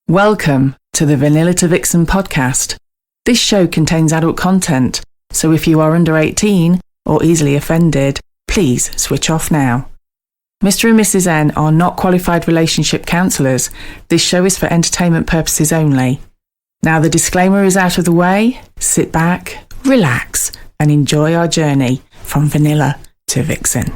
Welcome to the Vanilla to Vixen podcast. This show contains adult content, so if you are under 18 or easily offended, please switch off now. Mr. and Mrs. N are not qualified relationship counsellors. This show is for entertainment purposes only. Now the disclaimer is out of the way. Sit back, relax, and enjoy our journey from Vanilla to Vixen.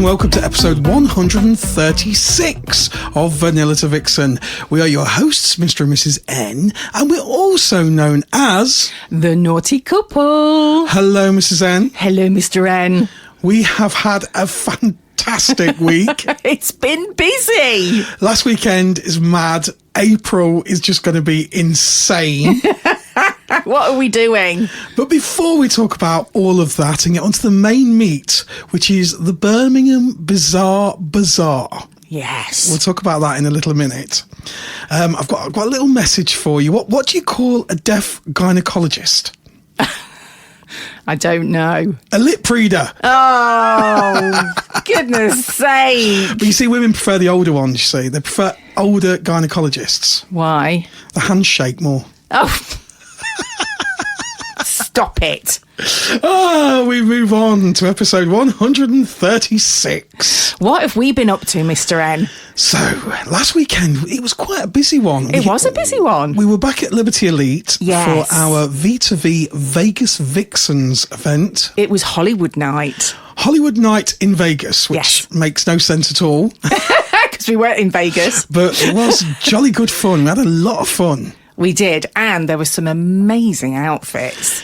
Welcome to episode 136 of Vanilla to Vixen. We are your hosts, Mr. and Mrs. N, and we're also known as the Naughty Couple. Hello, Mrs. N. Hello, Mr. N. We have had a fantastic week. It's been busy. Last weekend is mad. April is just going to be insane. What are we doing? But before we talk about all of that and get onto the main meat, which is the Birmingham Bazaar. Yes. We'll talk about that in a little minute. I've got a little message for you. What do you call a deaf gynecologist? I don't know. A lip reader. Oh, goodness sake. But you see, women prefer the older ones, you see. They prefer older gynecologists. Why? The handshake more. Oh. Stop it. We move on to episode 136. What have we been up to, Mr. N? So, last weekend, it was quite a busy one. It was a busy one. We were back at Liberty Elite yes. for our V2V Vegas Vixens event. It was Hollywood night. Hollywood night in Vegas, which yes. makes no sense at all. Because we weren't in Vegas. But it was jolly good fun. We had a lot of fun. We did, and there were some amazing outfits.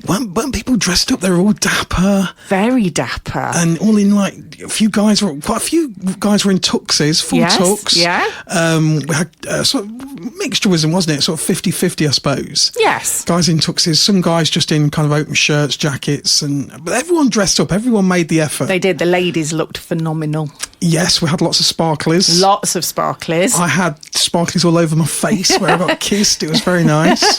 Weren't people dressed up? They were all dapper. Very dapper. And all in quite a few guys were in tuxes, full tux. Yeah. We had sort of mixture with them, wasn't it? Sort of 50-50, I suppose. Yes. Guys in tuxes, some guys just in kind of open shirts, jackets, but everyone dressed up. Everyone made the effort. They did. The ladies looked phenomenal. Yes, we had lots of sparklers. Lots of sparklers. I had sparklers all over my face where I got kissed. It was very nice.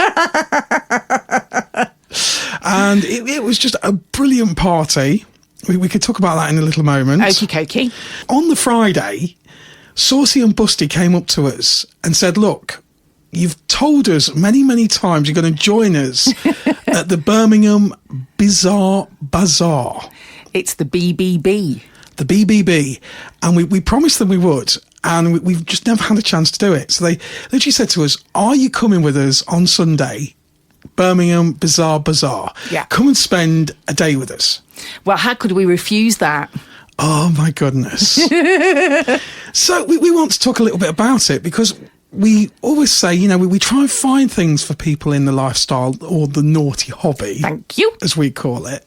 And it was just a brilliant party. We could talk about that in a little moment. Okie dokie. On the Friday, Saucy and Busty came up to us and said, look, you've told us many, many times you're going to join us at the Birmingham Bazaar. It's the BBB. The BBB. And we promised them we would. And we've just never had a chance to do it. So they literally said to us, are you coming with us on Sunday? Birmingham Bazaar. Yeah. Come and spend a day with us. Well, how could we refuse that? Oh, my goodness. So we want to talk a little bit about it because we always say, we try and find things for people in the lifestyle or the naughty hobby. Thank you. As we call it.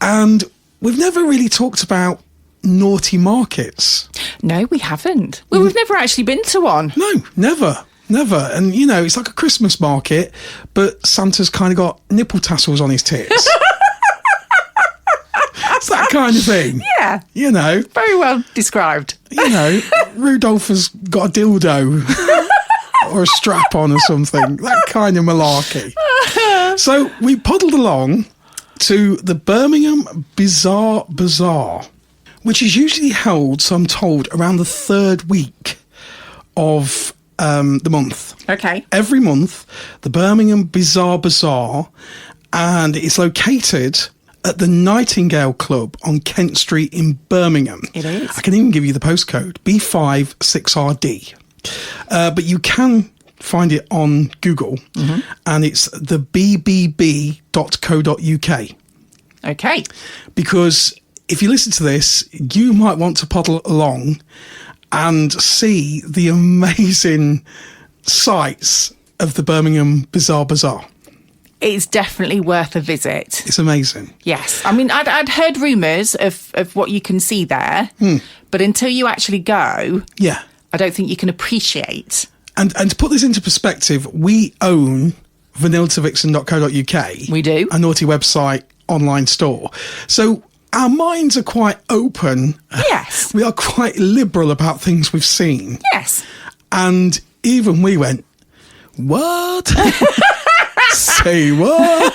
And we've never really talked about naughty markets. No, we haven't. Well, we've never actually been to one. No, never. Never. And, it's like a Christmas market, but Santa's kind of got nipple tassels on his tits. It's that kind of thing. Yeah. Very well described. Rudolph has got a dildo or a strap on or something. That kind of malarkey. So we puddled along to the Birmingham Bazaar, which is usually held, so I'm told, around the third week of the month. Okay. Every month, the Birmingham Bazaar, and it's located at the Nightingale Club on Kent Street in Birmingham. It is. I can even give you the postcode, B56RD. But you can find it on Google, and it's the bbb.co.uk. Okay. Because if you listen to this, you might want to paddle along and see the amazing sights of the Birmingham Bazaar. It's definitely worth a visit. It's amazing. Yes. I mean, I'd heard rumours of what you can see there, but until you actually go, Yeah. I don't think you can appreciate. And to put this into perspective, we own vanillatavixen.co.uk. We do. A naughty website online store. So our minds are quite open. Yes. We are quite liberal about things we've seen. Yes. And even we went, what? Say what?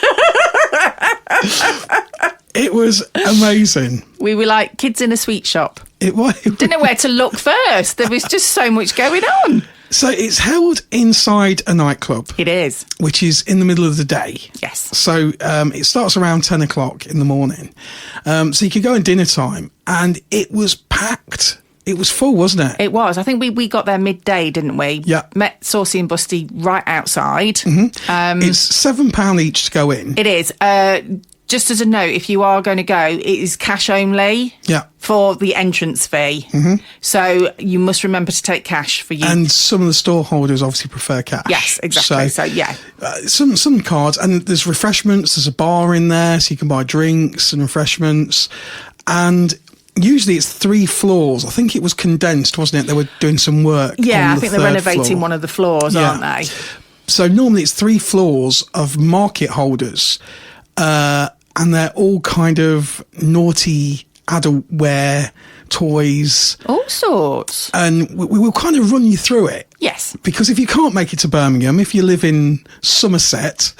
It was amazing. We were like kids in a sweet shop. It was. Didn't know where to look first. There was just so much going on. So it's held inside a nightclub. It is. Which is in the middle of the day. Yes. So it starts around 10 o'clock in the morning. So you could go in dinner time, and it was packed. It was full, wasn't it? It was. I think we got there midday, didn't we? Yeah. Met Saucy and Busty right outside. It's £7 each to go in. It is. Just as a note, if you are going to go, it is cash only. Yeah. For the entrance fee. So you must remember to take cash for you. And some of the store holders obviously prefer cash. Yes, exactly. So yeah. Some cards, and there's refreshments. There's a bar in there, so you can buy drinks and refreshments. And usually it's 3 floors. I think it was condensed, wasn't it? They were doing some work. Yeah, on I think the they're third renovating floor. one of the floors, Yeah. aren't they? So normally it's 3 floors of market holders, and they're all kind of naughty adult wear, toys. All sorts. And we will kind of run you through it. Yes. Because if you can't make it to Birmingham, if you live in Somerset,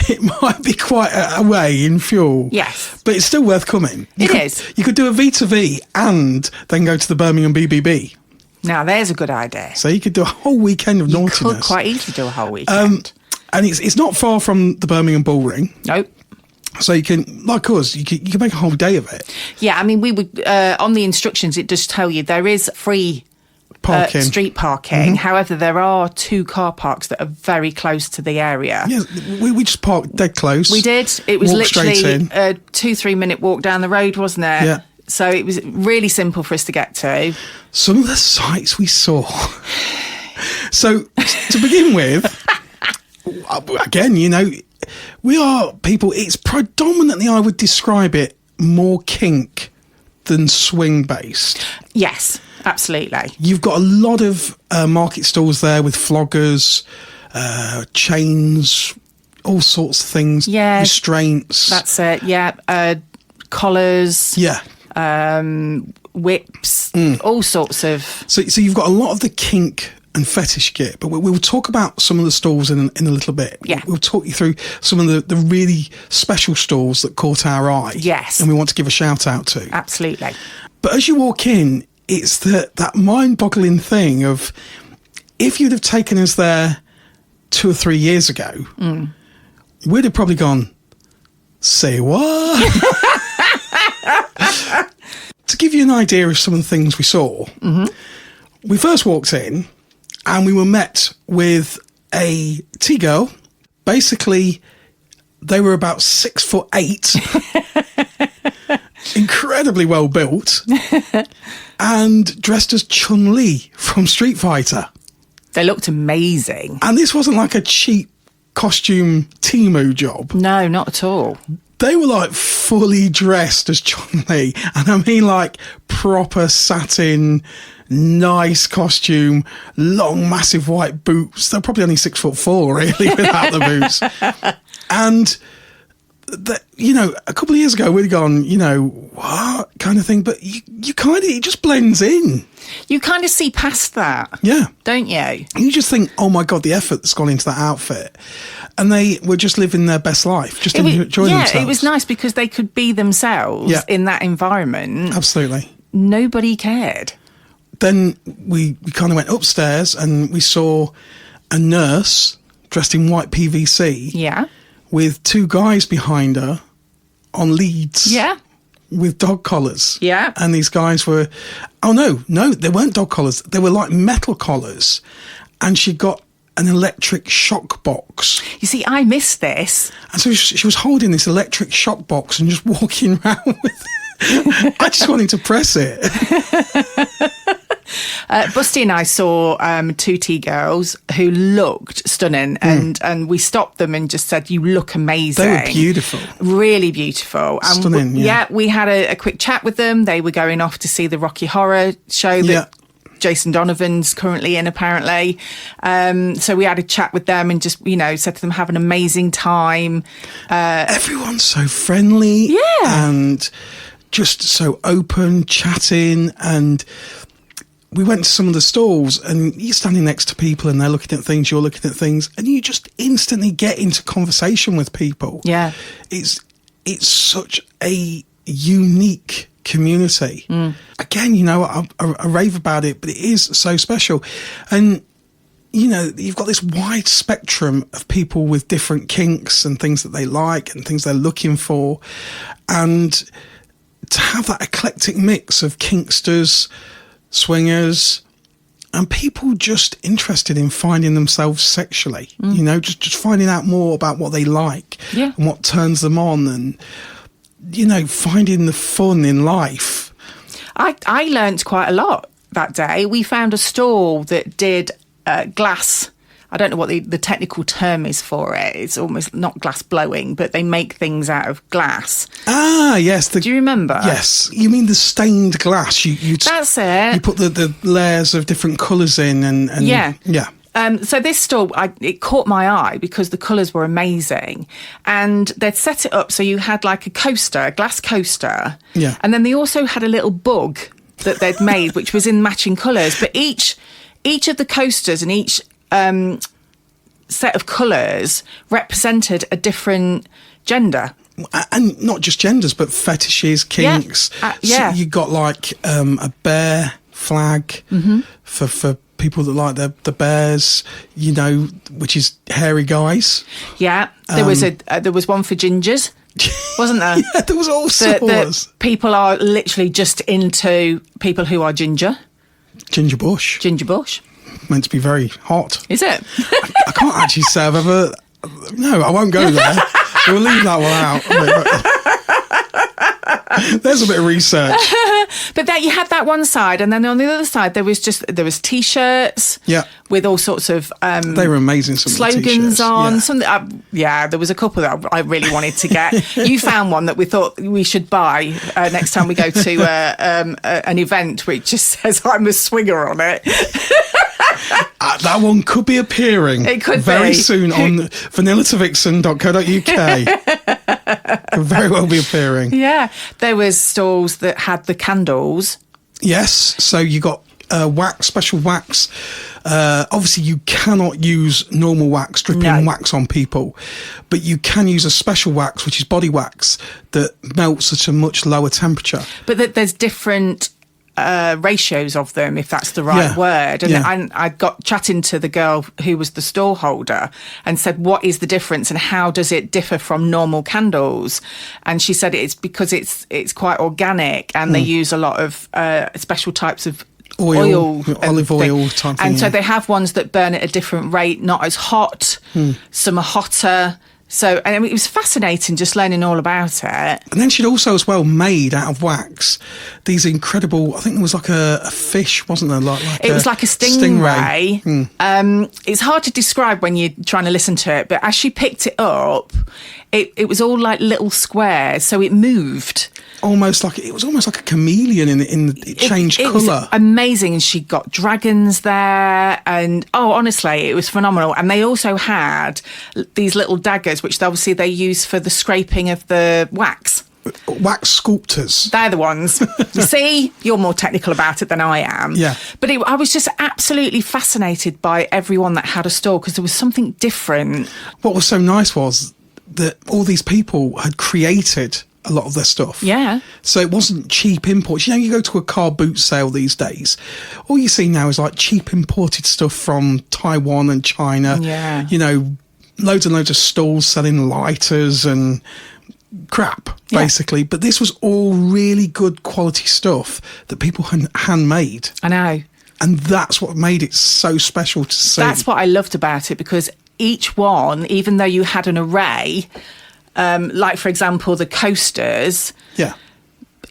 it might be quite a way in fuel. Yes. But it's still worth coming. It is. You could do a V2V and then go to the Birmingham BBB. Now, there's a good idea. So you could do a whole weekend of You naughtiness. could quite easily do a whole weekend. And it's not far from the Birmingham Bull Ring. Nope. So you can, like us, you can make a whole day of it. Yeah, I mean, we would, on the instructions, it does tell you there is free Parking. street parking. However, there are 2 car parks that are very close to the area. Yeah, we just parked dead close. We did. It was Walk straight literally in. a 2-3 minute walk down the road, wasn't it? Yeah. So it was really simple for us to get to. Some of the sights we saw. So to begin with, again, you know, we are people, it's predominantly, I would describe it, more kink than swing based. Yes, absolutely. You've got a lot of market stalls there with floggers, chains, all sorts of things. Yeah. Restraints. That's it. Yeah. Collars. Yeah. Whips. All sorts of. So you've got a lot of the kink and fetish kit, but we'll talk about some of the stalls in a little bit. Yeah. We'll talk you through some of the really special stalls that caught our eye. Yes. And we want to give a shout out to. Absolutely. But as you walk in, it's that mind-boggling thing of, if you'd have taken us there 2 or 3 years ago, we'd have probably gone, say what? To give you an idea of some of the things we saw, we first walked in and we were met with a T-girl. Basically, they were about 6'8", incredibly well built, and dressed as Chun-Li from Street Fighter. They looked amazing. And this wasn't like a cheap costume Temu job. No, not at all. They were like fully dressed as Chun-Li. And I mean like proper satin, nice costume, long, massive white boots. They're probably only 6'4", really, without the boots. And, you know, a couple of years ago, we'd gone, you know, what kind of thing. But you kind of, it just blends in. You kind of see past that. Yeah. Don't you? You just think, oh my God, the effort that's gone into that outfit. And they were just living their best life, just enjoying themselves. Yeah, it was nice because they could be themselves in that environment. Absolutely. Nobody cared. Then we kind of went upstairs and we saw a nurse dressed in white PVC. Yeah. With 2 guys behind her on leads. Yeah. With dog collars. Yeah. And these guys were, no, they weren't dog collars. They were like metal collars. And she got an electric shock box. You see, I missed this. And so she was holding this electric shock box and just walking around with it. I just wanted to press it. Busty and I saw two tea girls who looked stunning, and we stopped them and just said, "You look amazing." They were beautiful, really beautiful, and stunning. We had a quick chat with them. They were going off to see the Rocky Horror show that Jason Donovan's currently in, apparently. So we had a chat with them and just, said to them, have an amazing time. Everyone's so friendly. Yeah. And just so open, chatting. And we went to some of the stalls and you're standing next to people and they're looking at things, you're looking at things, and you just instantly get into conversation with people. Yeah. It's such a unique community. Again, I rave about it, but it is so special. And you've got this wide spectrum of people with different kinks and things that they like and things they're looking for, and to have that eclectic mix of kinksters, swingers, and people just interested in finding themselves sexually, just finding out more about what they like and what turns them on, and finding the fun in life. I learnt quite a lot that day. We found a stall that did glass. I don't know what the technical term is for it. It's almost not glass blowing, but they make things out of glass. Ah, yes. Do you remember? Yes. You mean the stained glass? That's it. You put the layers of different colours in and yeah. Yeah. So this stall, it caught my eye because the colours were amazing, and they'd set it up so you had like a glass coaster, and then they also had a little bug that they'd made, which was in matching colours. But each of the coasters and each set of colours represented a different gender. And not just genders, but fetishes, kinks. So you got like a bear flag for people that like the bears, which is hairy guys. Yeah, there was one for gingers, wasn't there? Yeah, there was all sorts. People are literally just into people who are ginger. Ginger bush. Meant to be very hot. Is it? I can't actually say I've ever... No, I won't go there. We'll leave that one out. There's a bit of research. But you had that one side, and then on the other side there was T-shirts. Yeah. With all sorts of they were amazing. Some slogans on. Yeah. Something. There was a couple that I really wanted to get. You found one that we thought we should buy next time we go to an event which just says "I'm a swinger" on it. That one could be appearing. It could very be. soon on vanillatavixen.co.uk. Could very well be appearing. Yeah, there was stalls that had the candles. Yes, so you got special wax. Obviously, you cannot use normal wax, dripping wax on people, but you can use a special wax, which is body wax, that melts at a much lower temperature. But there's different ratios of them, if that's the right word. And I got chatting to the girl who was the stall holder and said, what is the difference and how does it differ from normal candles? And she said it's because it's quite organic, and they use a lot of special types of oil, olive oil type thing. And so they have ones that burn at a different rate, not as hot. Some are hotter. So, and it was fascinating just learning all about it. And then she'd also as well made out of wax these incredible, I think there was like a fish, wasn't there? It was like a stingray. It's hard to describe when you're trying to listen to it, but as she picked it up, it was all like little squares, so it moved. It was almost like a chameleon it changed colour. It was amazing, and she got dragons there, and honestly, it was phenomenal. And they also had these little daggers, which obviously they use for the scraping of the wax. Wax sculptors. They're the ones. You see, you're more technical about it than I am. Yeah. But I was just absolutely fascinated by everyone that had a stall, because there was something different. What was so nice was that all these people had created a lot of their stuff. Yeah. So it wasn't cheap imports. You go to a car boot sale these days, all you see now is like cheap imported stuff from Taiwan and China. Yeah. Loads and loads of stalls selling lighters and crap, basically. But this was all really good quality stuff that people had handmade. I know. And that's what made it so special to see. That's what I loved about it, because each one, even though you had an array, like, for example, the coasters, yeah,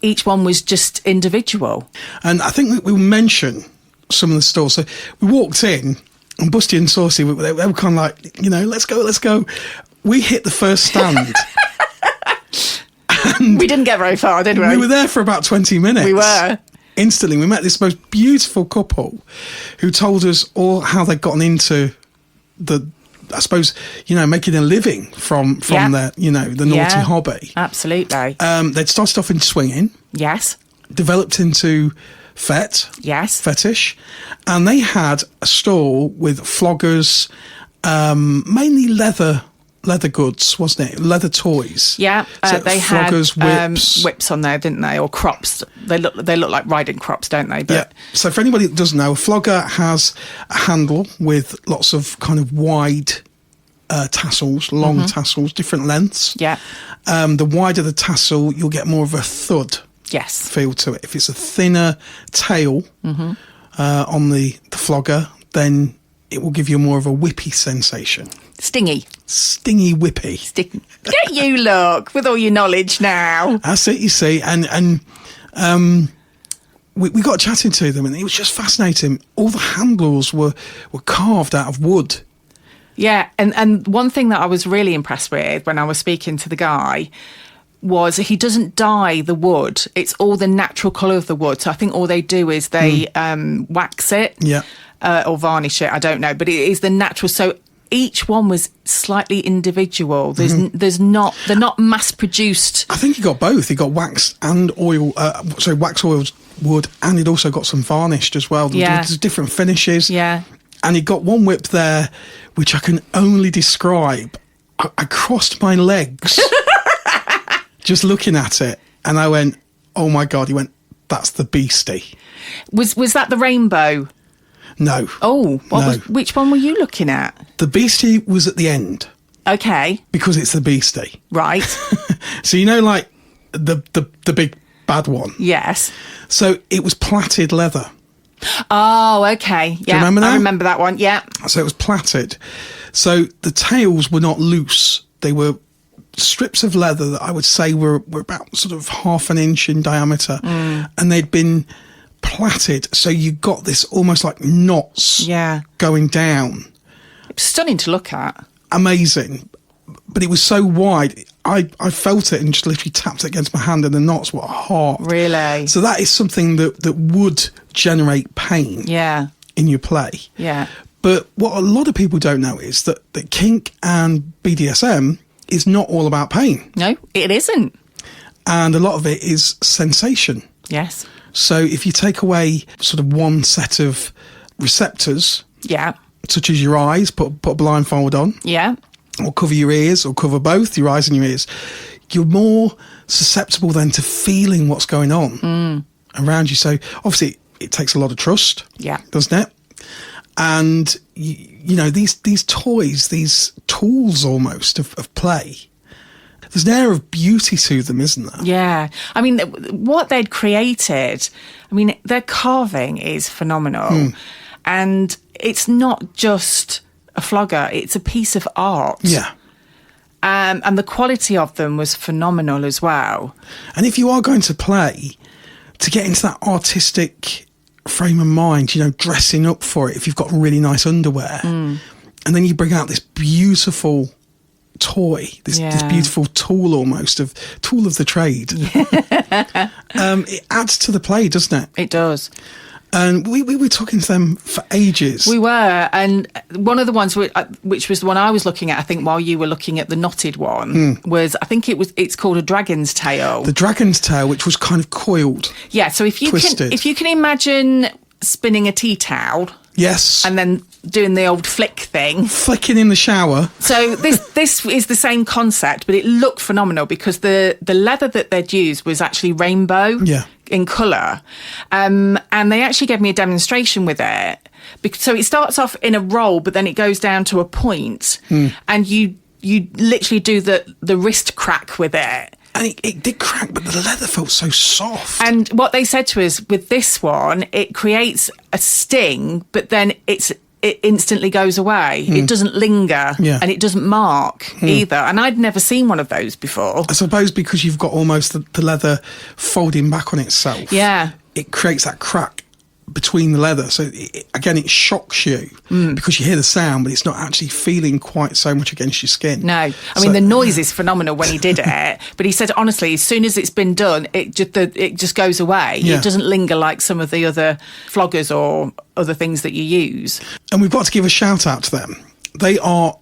each one was just individual. And I think that we'll mention some of the stores. So we walked in, and Busty and Saucy, they were kind of like, let's go. We hit the first stand. We didn't get very far, did we? We were there for about 20 minutes. We were. Instantly, we met this most beautiful couple who told us all how they'd gotten into making a living from their, the naughty hobby. Absolutely. They'd started off in swinging. Yes. Developed into fetish. And they had a stall with floggers, mainly leather goods, wasn't it? Leather toys. Yeah, so they floggers, had whips. Whips on there, didn't they? Or crops. They look like riding crops, don't they? But yeah. So for anybody that doesn't know, a flogger has a handle with lots of kind of wide tassels, long tassels, different lengths. Yeah. The wider the tassel, you'll get more of a thud. Yes. Feel to it. If it's a thinner tail on the flogger, then it will give you more of a whippy sensation. Stingy whippy. Get you look with all your knowledge now. That's it, you see. And we got chatting to them, and it was just fascinating. All the handles were carved out of wood. Yeah, and one thing that I was really impressed with when I was speaking to the guy was he doesn't dye the wood. It's all the natural colour of the wood. So I think all they do is they wax it or varnish it. I don't know, but it is the natural. So each one was slightly individual. They're not mass produced. I think he got both. He got wax and oil. Wax oiled wood, and he'd also got some varnished as well. There's different finishes. Yeah. And he got one whip there, which I can only describe. I crossed my legs just looking at it, and I went, "Oh my God!" He went, "That's the beastie." Was that the rainbow? No. Oh, no. Which one were you looking at? The beastie was at the end. Okay. Because it's the beastie. Right. So like the big bad one. Yes. So it was plaited leather. Oh, okay. Yeah. Do you remember that? I remember that one. Yeah. So it was plaited. So the tails were not loose. They were strips of leather that I would say were about sort of half an inch in diameter, and they'd been plaited, so you got this almost like knots going down. It was stunning to look at. Amazing. But it was so wide, I felt it and just literally tapped it against my hand, and the knots were hard. Really? So that is something that would generate pain in your play. Yeah. But what a lot of people don't know is that kink and BDSM is not all about pain. No, it isn't. And a lot of it is sensation. Yes. So if you take away sort of one set of receptors, such as your eyes, put a blindfold on, or cover your ears, or cover both your eyes and your ears, you're more susceptible then to feeling what's going on around you. So obviously it takes a lot of trust, doesn't it? And these toys, these tools almost of play, there's an air of beauty to them, isn't there? Yeah. I mean, what they'd created, their carving is phenomenal. And it's not just a flogger, it's a piece of art. Yeah. And the quality of them was phenomenal as well. And if you are going to play, to get into that artistic frame of mind, dressing up for it, if you've got really nice underwear, and then you bring out this beautiful toy, this beautiful tool almost tool of the trade. It adds to the play, doesn't it? It does. And we were talking to them for ages. We were, and one of the ones which was the one I was looking at, I think, while you were looking at the knotted one, was, I think it's called a dragon's tail. The dragon's tail, which was kind of coiled. Yeah, so if you can imagine spinning a tea towel. Yes. And then doing the old flick thing. Flicking in the shower. So this is the same concept, but it looked phenomenal because the leather that they'd used was actually rainbow in colour. And they actually gave me a demonstration with it. So it starts off in a roll, but then it goes down to a point, and you literally do the wrist crack with it. And it did crack, but the leather felt so soft. And what they said to us with this one, it creates a sting, but then it instantly goes away. It doesn't linger, and it doesn't mark either. And I'd never seen one of those before. I suppose because you've got almost the leather folding back on itself. Yeah. It creates that crack between the leather. So again, it shocks you because you hear the sound, but it's not actually feeling quite so much against your skin. No, I mean, the noise is phenomenal when he did it, but he said, honestly, as soon as it's been done, it just goes away. Yeah. It doesn't linger like some of the other floggers or other things that you use. And we've got to give a shout out to them. They are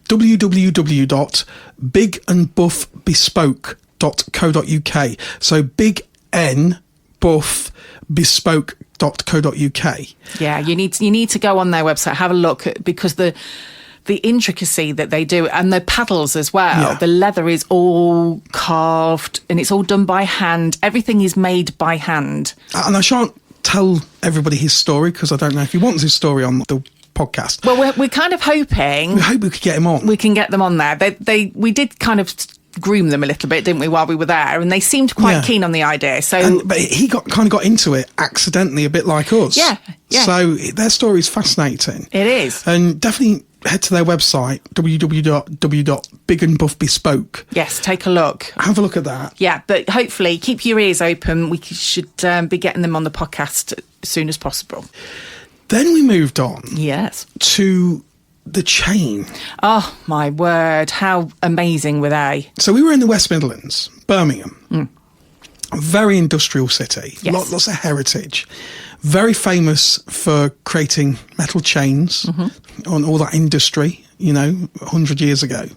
www.bigandbuffbespoke.co.uk. So Big N Buff bespoke.co.uk. Yeah, you need to go on their website, have a look because the intricacy that they do, and the paddles as well. Yeah. The leather is all carved and it's all done by hand. Everything is made by hand. And I shan't tell everybody his story because I don't know if he wants his story on the podcast. Well, we're kind of hoping. We hope we could get him on. We can get them on there. We did kind of groom them a little bit, didn't we, while we were there? And they seemed quite keen on the idea. But he got into it accidentally, a bit like us. Yeah. So their story is fascinating. It is. And definitely head to their website, www.bigandbuffbespoke. Yes, take a look. Have a look at that. Yeah, but hopefully keep your ears open. We should be getting them on the podcast as soon as possible. Then we moved on. Yes. To the chain. Oh, my word. How amazing were they? So we were in the West Midlands, Birmingham. A very industrial city. Yes. Lots of heritage. Very famous for creating metal chains on all that industry, 100 years ago.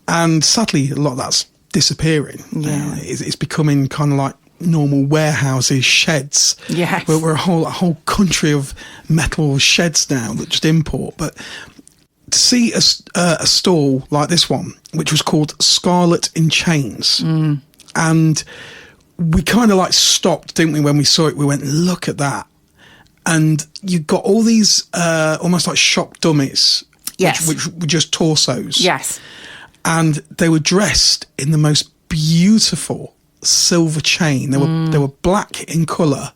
And sadly, a lot of that's disappearing. Yeah. It's becoming kind of like normal warehouses, sheds. Yes. We're a whole country of metal sheds now that just import. But to see a stall like this one, which was called Scarlet in Chains, and we kind of like stopped, didn't we, when we saw it? We went, look at that. And you got all these almost like shop dummies, yes, which were just torsos. Yes. And they were dressed in the most beautiful silver chain. They were black in colour,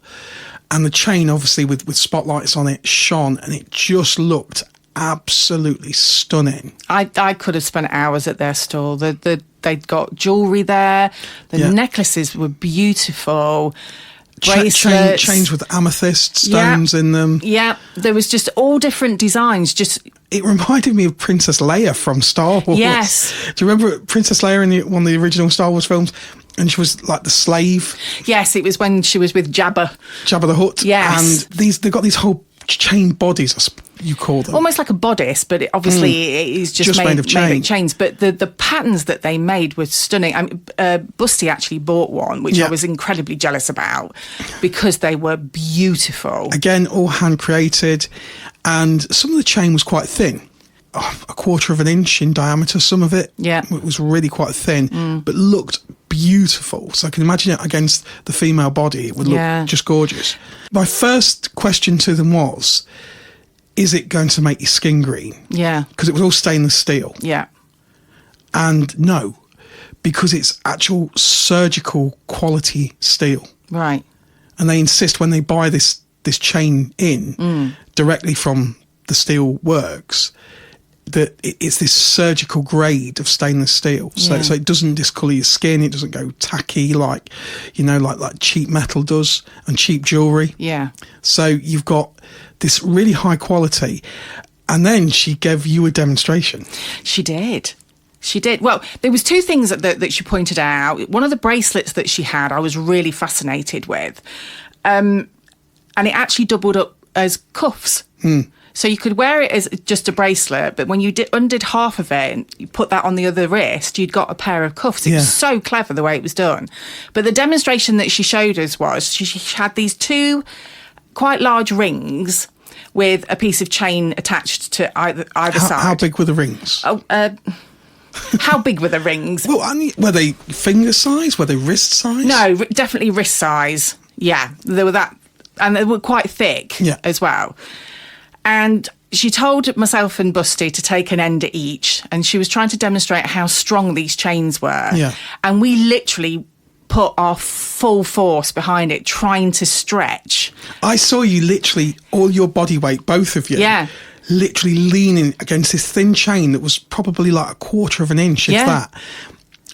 and the chain, obviously with spotlights on it, shone, and it just looked absolutely stunning. I could have spent hours at their stall. They'd got jewellery there. The necklaces were beautiful. Bracelets. Chains with amethyst stones in them. Yeah, there was just all different designs. It reminded me of Princess Leia from Star Wars. Yes. Do you remember Princess Leia in one of the original Star Wars films? And she was like the slave. Yes, it was when she was with Jabba. Jabba the Hutt. Yes. And they've got these whole chain bodies, you call them. Almost like a bodice, but it is just made of chains. But the patterns that they made were stunning. Busty actually bought one, which I was incredibly jealous about because they were beautiful. Again, all hand created. And some of the chain was quite thin. A quarter of an inch in diameter, some of it. Yeah. It was really quite thin, but looked beautiful. So I can imagine it against the female body. It would look just gorgeous. My first question to them was, is it going to make your skin green? Yeah. Because it was all stainless steel. Yeah. And no, because it's actual surgical quality steel. Right. And they insist when they buy this chain in directly from the steel works, that it's this surgical grade of stainless steel. So it doesn't discolour your skin. It doesn't go tacky like cheap metal does and cheap jewellery. Yeah. So you've got this really high quality. And then she gave you a demonstration. She did. Well, there was two things that she pointed out. One of the bracelets that she had, I was really fascinated with. And it actually doubled up as cuffs. So you could wear it as just a bracelet, but when you undid half of it and you put that on the other wrist, you'd got a pair of cuffs. It was so clever the way it was done. But the demonstration that she showed us was she had these two quite large rings with a piece of chain attached to either side. How big were the rings? How big were the rings? Well, were they finger size? Were they wrist size? No, definitely wrist size. Yeah, they were that, and they were quite thick as well. And she told myself and Busty to take an end at each, and she was trying to demonstrate how strong these chains were. Yeah. And we literally put our full force behind it, trying to stretch. I saw you literally, all your body weight, both of you. Yeah. Literally leaning against this thin chain that was probably like a quarter of an inch, if that.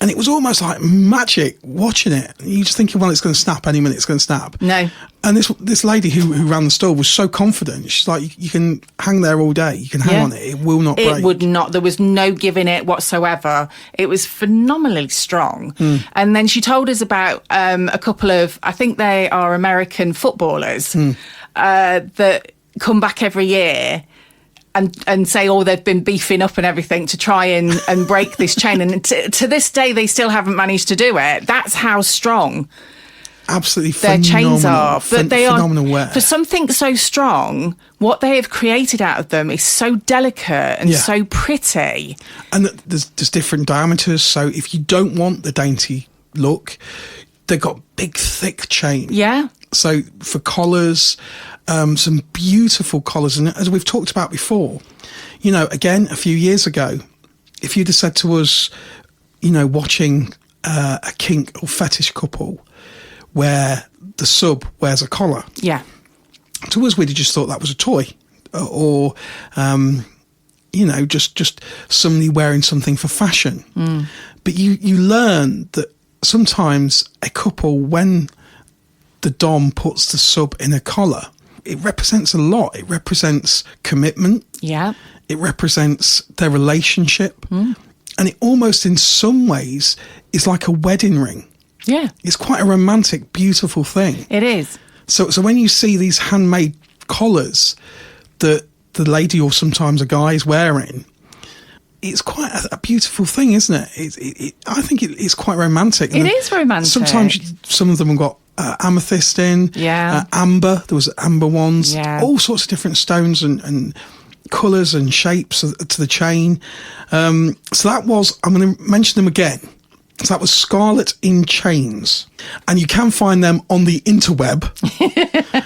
And it was almost like magic watching it. You just thinking, well, it's going to snap any minute. It's going to snap. No. And this lady who ran the store was so confident. She's like, you can hang there all day. You can hang on it. It will not break. It would not. There was no giving it whatsoever. It was phenomenally strong. And then she told us about a couple of, I think they are American footballers that come back every year and say, oh, they've been beefing up and everything to try and break this chain. And to this day, they still haven't managed to do it. That's how strong absolutely their chains are. But they phenomenal are, wear. for something so strong, what they have created out of them is so delicate and so pretty. And there's different diameters. So if you don't want the dainty look, they've got big, thick chain. Yeah. So for collars, some beautiful collars. And as we've talked about before, you know, again, a few years ago, if you'd have said to us, you know, watching a kink or fetish couple where the sub wears a collar. Yeah. To us, we'd have just thought that was a toy or you know, just somebody wearing something for fashion. But you learn that sometimes a couple, when the dom puts the sub in a collar, it represents a lot. It represents commitment. Yeah. It represents their relationship. And it almost in some ways is like a wedding ring. Yeah. It's quite a romantic, beautiful thing. It is. So when you see these handmade collars that the lady or sometimes a guy is wearing, it's quite a beautiful thing, isn't it? I think it's quite romantic. It is romantic. Sometimes some of them have got amethyst in, amber. There was amber ones, all sorts of different stones and colours and shapes to the chain. So that was, I'm going to mention them again. So that was Scarlet in Chains. And you can find them on the interweb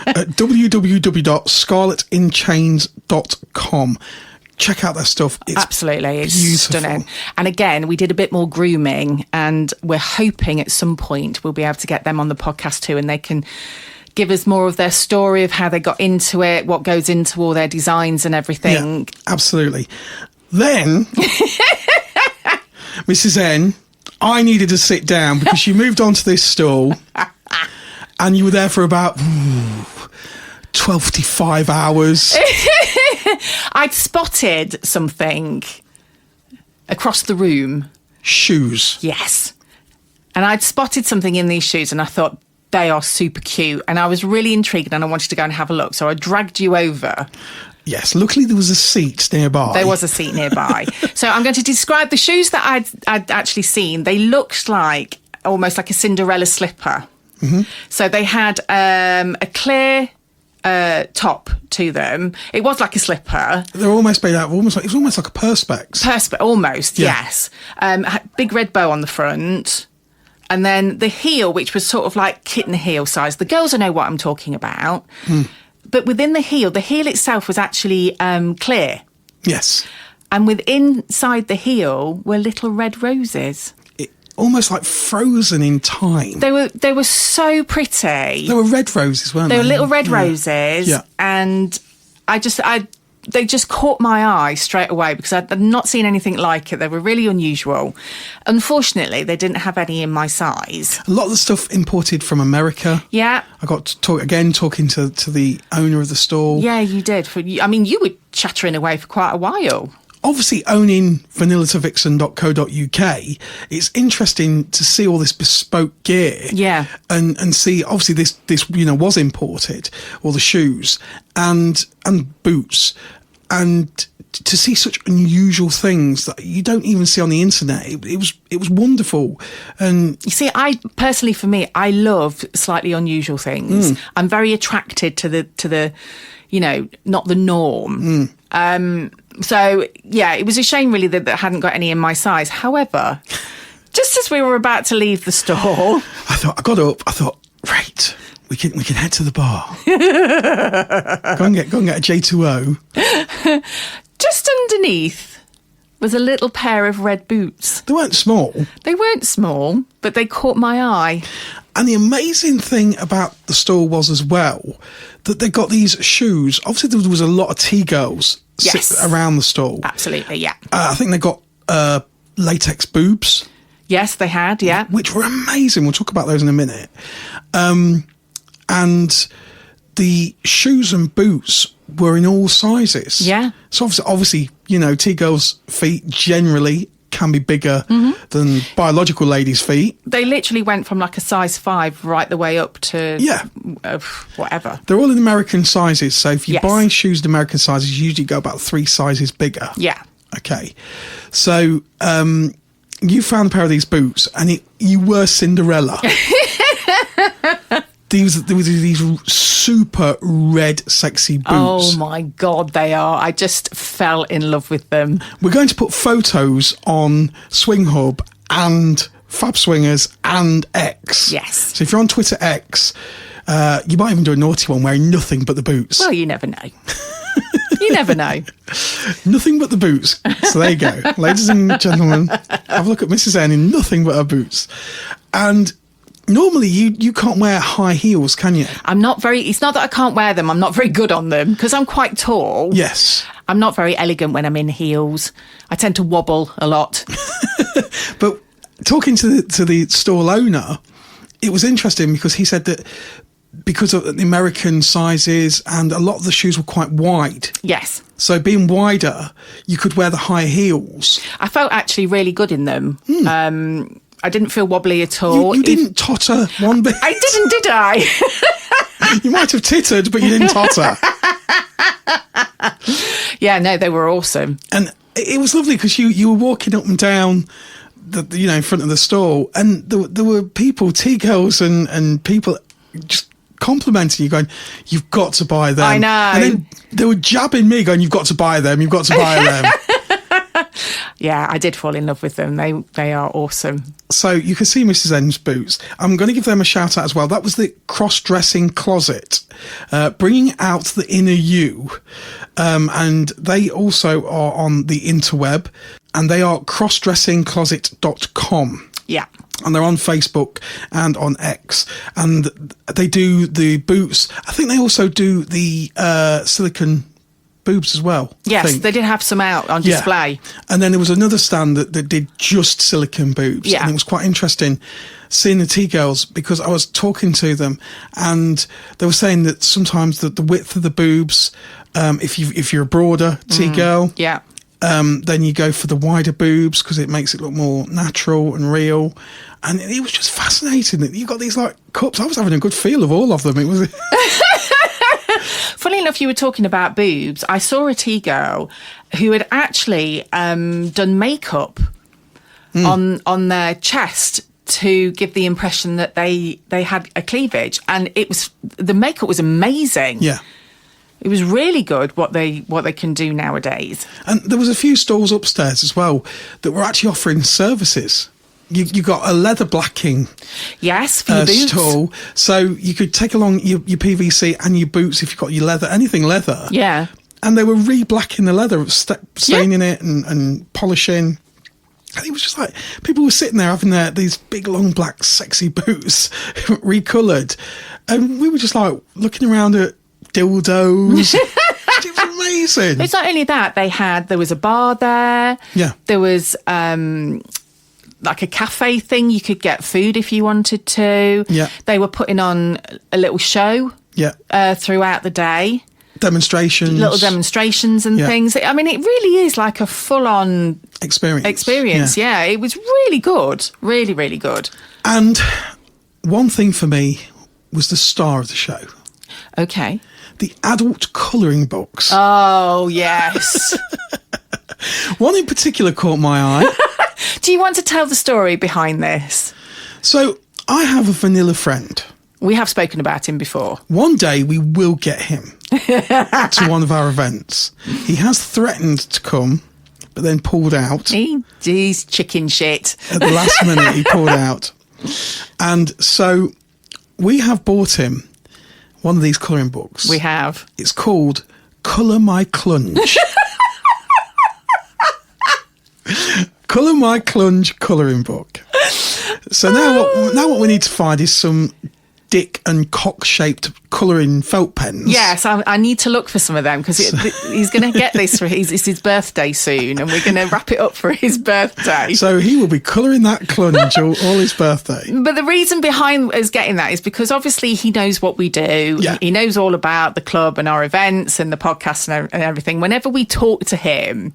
at www.scarletinchains.com. Check out their stuff. It's absolutely, it's beautiful. stunning. And again, we did a bit more grooming, and we're hoping at some point we'll be able to get them on the podcast too, and they can give us more of their story of how they got into it, what goes into all their designs and everything. Yeah, absolutely. Then, Mrs. N, I needed to sit down because you moved on to this stall and you were there for about 12 to 5 hours. I'd spotted something across the room. Shoes. Yes. And I'd spotted something in these shoes and I thought, they are super cute. And I was really intrigued and I wanted to go and have a look. So I dragged you over. Yes, luckily there was a seat nearby. There was a seat nearby. So I'm going to describe the shoes that I'd actually seen. They looked like almost like a Cinderella slipper. So they had a clear top to them. It was like a slipper. They're almost made out of it was almost like a perspex. Almost, yes. Big red bow on the front. And then the heel, which was sort of like kitten heel size. The girls will know what I'm talking about. But within the heel itself was actually clear. Yes. And inside the heel were little red roses. Almost like frozen in time. They were so pretty. They were red roses, weren't they? They were little red roses. Yeah. And they just caught my eye straight away because I'd not seen anything like it. They were really unusual. Unfortunately, they didn't have any in my size. A lot of the stuff imported from America. Yeah. I got to talking to the owner of the stall. Yeah, you did. You were chattering away for quite a while. Obviously, owning vanillatavixen.co.uk, it's interesting to see all this bespoke gear. Yeah. And see, obviously, this was imported, all the shoes and boots, and to see such unusual things that you don't even see on the internet. It was wonderful. And you see, I personally, for me, I love slightly unusual things. I'm very attracted to the not the norm. So, yeah, it was a shame, really, that hadn't got any in my size. However, just as we were about to leave the store... I got up, right, we can head to the bar. go and get a J2O. Just underneath was a little pair of red boots. They weren't small. They weren't small, but they caught my eye. And the amazing thing about the store was as well that they got these shoes. Obviously, there was a lot of T-girls sit around the stall. Absolutely, yeah. I think they got latex boobs. Yes, they had, yeah. Which were amazing. We'll talk about those in a minute. And the shoes and boots were in all sizes. Yeah. So obviously, T-girls' feet generally can be bigger than biological ladies' feet. They literally went from like a size 5 right the way up to whatever. They're all in American sizes. So if you Yes. buy shoes in American sizes, you usually go about 3 sizes bigger. Yeah. Okay. So you found a pair of these boots and you were Cinderella. There were these super red, sexy boots. Oh my God, they are. I just fell in love with them. We're going to put photos on Swing Hub and Fab Swingers and X. Yes. So if you're on Twitter X, you might even do a naughty one wearing nothing but the boots. Well, you never know. You never know. Nothing but the boots. So there you go. Ladies and gentlemen, have a look at Mrs. N in nothing but her boots. And normally you can't wear high heels, can you? It's not that I can't wear them. I'm not very good on them because I'm quite tall. Yes. I'm not very elegant when I'm in heels. I tend to wobble a lot. But talking to the stall owner, it was interesting because he said that because of the American sizes and a lot of the shoes were quite wide. Yes. So being wider, you could wear the high heels. I felt actually really good in them. I didn't feel wobbly at all. You didn't totter one bit. I didn't, did I? You might have tittered, but you didn't totter. Yeah, no, they were awesome. And it was lovely because you were walking up and down in front of the stall, and there were people, T-girls and people just complimenting you, going, "You've got to buy them." I know. And then they were jabbing me, going, "You've got to buy them. You've got to buy them." Yeah, I did fall in love with them. They are awesome. So you can see Mrs. N's boots. I'm going to give them a shout out as well. That was the cross-dressing closet, bringing out the inner you. And they also are on the interweb, and they are crossdressingcloset.com. Yeah. And they're on Facebook and on X. And they do the boots. I think they also do the silicone boobs as well. Yes, they did have some out on display. Yeah. And then there was another stand that did just silicone boobs. Yeah. And it was quite interesting seeing the T-girls because I was talking to them and they were saying that sometimes the width of the boobs, if you're a broader T-girl, Yeah. then you go for the wider boobs because it makes it look more natural and real. And it was just fascinating that you got these like cups. I was having a good feel of all of them. It was... Funny enough, you were talking about boobs. I saw a T-girl who had actually done makeup on their chest to give the impression that they had a cleavage, and the makeup was amazing. Yeah. It was really good what they can do nowadays. And there was a few stalls upstairs as well that were actually offering services. You got a leather blacking Yes, for your boots. stall, so you could take along your PVC and your boots if you've got your leather, anything leather. Yeah. And they were re-blacking the leather, staining it and polishing. And it was just like, people were sitting there having these big, long, black, sexy boots recoloured. And we were just like looking around at dildos. It was amazing. It's not only that, there was a bar there. Yeah. There was like a cafe thing. You could get food if you wanted to. Yeah. They were putting on a little show throughout the day. Demonstrations. Little demonstrations and things. I mean, it really is like a full-on experience. Yeah, it was really good. Really, really good. And one thing for me was the star of the show. Okay. The adult colouring books. Oh, yes. One in particular caught my eye. Do you want to tell the story behind this? So, I have a vanilla friend. We have spoken about him before. One day we will get him to one of our events. He has threatened to come, but then pulled out. He's chicken shit. At the last minute, he pulled out. And so we have bought him one of these colouring books. We have. It's called Colour My Clunge. Colour My Clunge colouring book. So now what we need to find is some dick and cock-shaped colouring felt pens. Yes, I need to look for some of them because he's going to get this for it's his birthday soon, and we're going to wrap it up for his birthday. So he will be colouring that clunge all his birthday. But the reason behind us getting that is because obviously he knows what we do. Yeah. He knows all about the club and our events and the podcast and everything. Whenever we talk to him,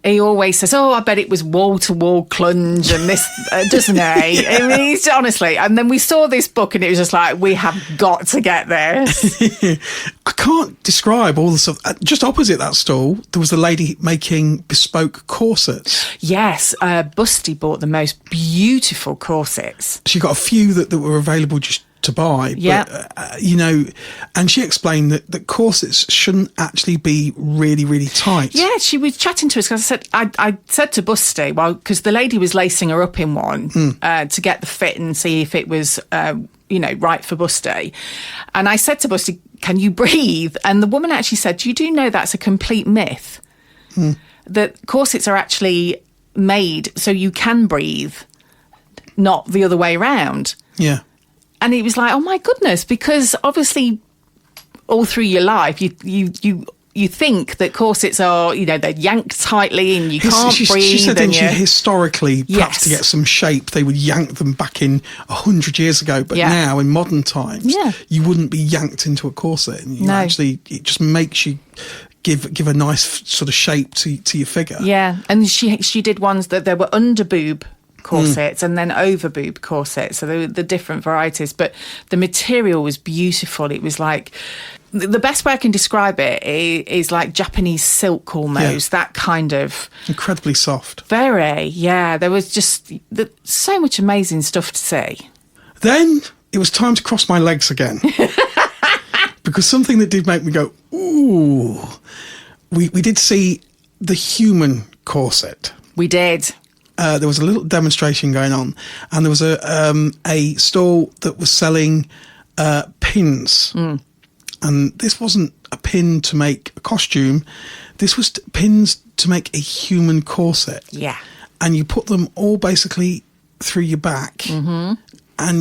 he always says, "Oh, I bet it was wall-to-wall clunge and this," doesn't he? I mean, he's, honestly. And then we saw this book and it was just like, we have got to get this. I can't describe all the stuff. Just opposite that stall, there was a lady making bespoke corsets. Yes, Busty bought the most beautiful corsets. She got a few that were available just to buy. Yeah. But, and she explained that corsets shouldn't actually be really, really tight. Yeah, she was chatting to us because I said to Busty, well, because the lady was lacing her up in one to get the fit and see if it was, right for Busty. And I said to Busty, "Can you breathe?" And the woman actually said, "You do know that's a complete myth. That corsets are actually made so you can breathe, not the other way around." Yeah. And it was like, oh my goodness, because obviously all through your life, you think that corsets are, they're yanked tightly and you can't breathe. She said, historically, perhaps to get some shape, they would yank them back in 100 years ago. But now, in modern times, you wouldn't be yanked into a corset. And actually, it just makes you give a nice sort of shape to your figure. Yeah, and she did ones that there were under boob corsets and then over boob corsets, so there were the different varieties, but the material was beautiful. It was like, the best way I can describe it is like Japanese silk almost, that kind of incredibly soft. Very, there was just so much amazing stuff to see. Then it was time to cross my legs again. Because something that did make me go, ooh, we did see the human corset. We did. There was a little demonstration going on, and there was a stall that was selling pins. And this wasn't a pin to make a costume. This was pins to make a human corset. Yeah. And you put them all basically through your back. And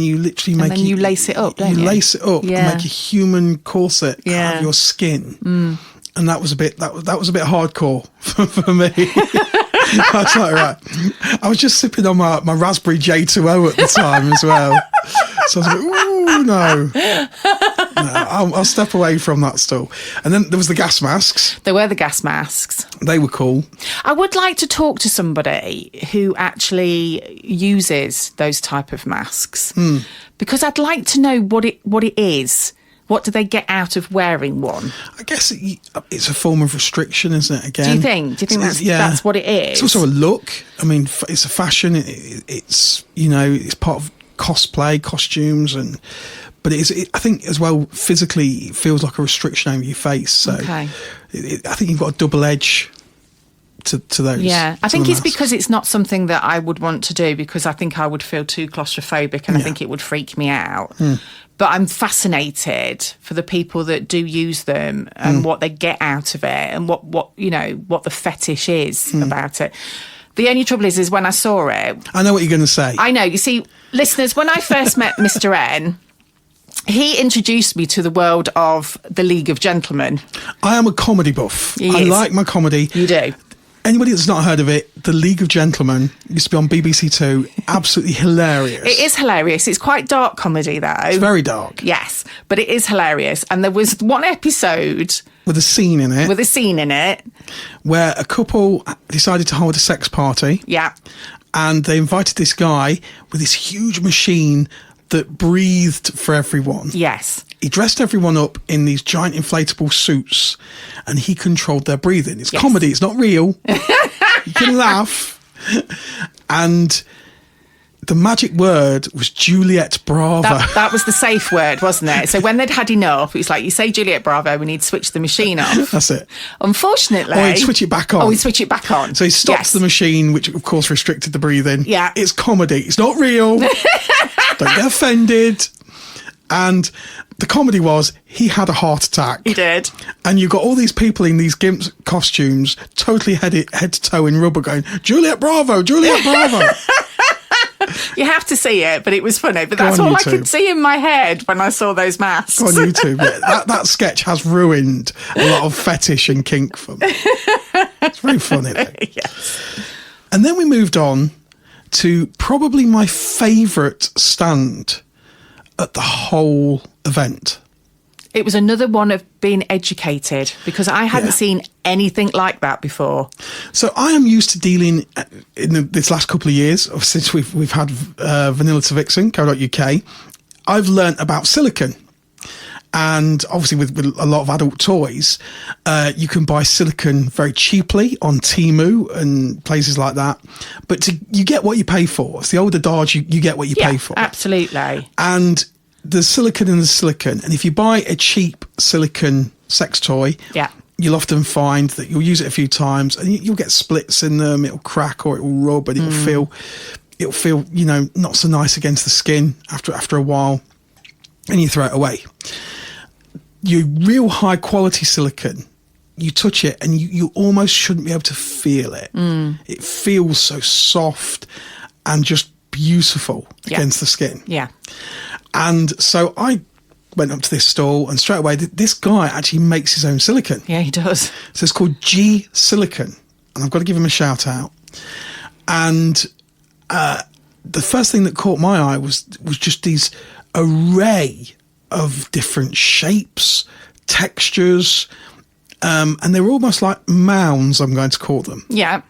you literally make... And then you lace it up, don't you? You lace it up and make a human corset out of your skin. And that was a bit hardcore for me. I was like, right. I was just sipping on my raspberry J2O at the time as well. So I was like, ooh, no, I'll step away from that stall. And then there was the gas masks. There were the gas masks. They were cool. I would like to talk to somebody who actually uses those type of masks, because I'd like to know what it is. What do they get out of wearing one? I guess it's a form of restriction, isn't it? Again, do you think that's what it is? It's also a look. I mean, it's a fashion. It's it's part of cosplay, costumes, but I think as well, physically, it feels like a restriction over your face. So I think you've got a double edge to those. Yeah, I think it's because it's not something that I would want to do, because I think I would feel too claustrophobic and I think it would freak me out. But I'm fascinated for the people that do use them and what they get out of it and what the fetish is about it. The only trouble is when I saw it... I know what you're going to say. I know. You see, listeners, when I first met Mr. N, he introduced me to the world of the League of Gentlemen. I am a comedy buff. I like my comedy. You do. Anybody that's not heard of it, The League of Gentlemen used to be on BBC Two. Absolutely hilarious. It is hilarious. It's quite dark comedy, though. It's very dark. Yes, but it is hilarious. And there was one episode... With a scene in it. Where a couple decided to hold a sex party. Yeah. And they invited this guy with this huge machine that breathed for everyone. Yes. He dressed everyone up in these giant inflatable suits and he controlled their breathing. It's comedy, it's not real. You can laugh. And the magic word was Juliet Bravo. That was the safe word, wasn't it? So when they'd had enough, it's like, you say Juliet Bravo, we need to switch the machine off. That's it. Unfortunately... Or he'd switch it back on. So he stops the machine, which of course restricted the breathing. Yeah. It's comedy. It's not real. Don't get offended. And the comedy was he had a heart attack. He did. And you got all these people in these gimp costumes, totally head to toe in rubber going, Juliet Bravo, Juliet Bravo. You have to see it, but it was funny. But Go that's on all I YouTube. could see in my head when I saw those masks. On YouTube. That sketch has ruined a lot of fetish and kink for me. It's very funny, though. Yes. And then we moved on to probably my favourite stand at the whole event. It was another one of being educated, because I hadn't seen anything like that before. So I am used to dealing in this last couple of years, since we've had Vanilla to Vixen, co.uk. I've learnt about silicone. And obviously with a lot of adult toys, you can buy silicone very cheaply on Temu and places like that. But you get what you pay for. It's the old adage, you get what you pay for. Absolutely. And there's silicone and there's silicone. And if you buy a cheap silicone sex toy, you'll often find that you'll use it a few times and you'll get splits in them. It'll crack or it'll rub and it'll feel, not so nice against the skin after a while, and you throw it away. Your real high quality silicone, you touch it and you almost shouldn't be able to feel it. It feels so soft and just beautiful against the skin. Yeah. And so I went up to this stall and straight away, this guy actually makes his own silicone. Yeah, he does. So it's called G Silicone, and I've got to give him a shout out. And the first thing that caught my eye was just these array of different shapes, textures, and they were almost like mounds, I'm going to call them. Yeah.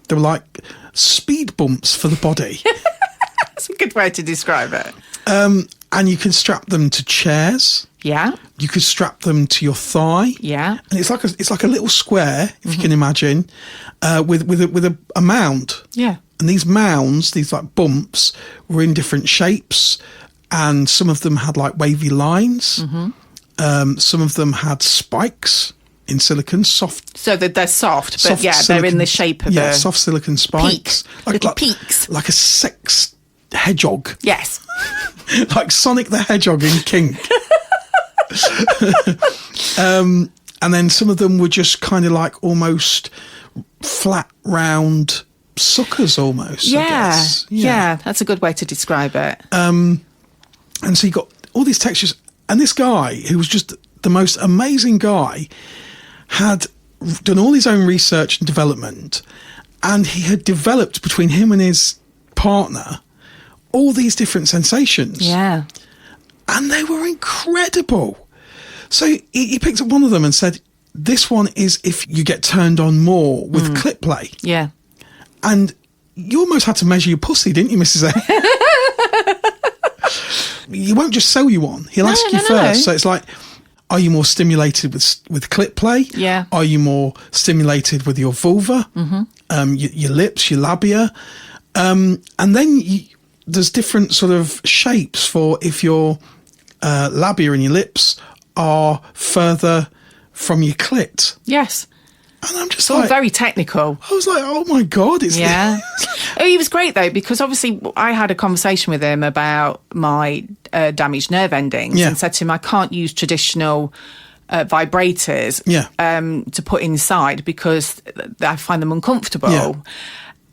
They were like speed bumps for the body. That's a good way to describe it. And you can strap them to chairs. Yeah. You could strap them to your thigh. Yeah. And it's like a little square, if you can imagine, with a mound. Yeah. And these mounds, these like bumps, were in different shapes, and some of them had like wavy lines. Some of them had spikes in silicone, soft. So they're soft, but soft they're in the shape of a soft silicone spikes, little peaks, like a sex hedgehog. Yes. Like Sonic the Hedgehog in Kink. And then some of them were just kind of like almost flat, round suckers almost. I guess. Yeah, that's a good way to describe it. And so you got all these textures. And this guy, who was just the most amazing guy, had done all his own research and development. And he had developed between him and his partner all these different sensations. Yeah. And they were incredible. So he picked up one of them and said, this one is if you get turned on more with clip play. Yeah. And you almost had to measure your pussy, didn't you, Mrs. A? He won't just sell you one. He'll ask you first. So it's like, are you more stimulated with clip play? Yeah. Are you more stimulated with your vulva? Your lips, your labia? And then there's different sort of shapes for if your labia and your lips are further from your clit. Yes. And I'm just It's all very technical. I was like, oh my God. Yeah. He was great though, because obviously I had a conversation with him about my damaged nerve endings and said to him, I can't use traditional vibrators to put inside because I find them uncomfortable. Yeah.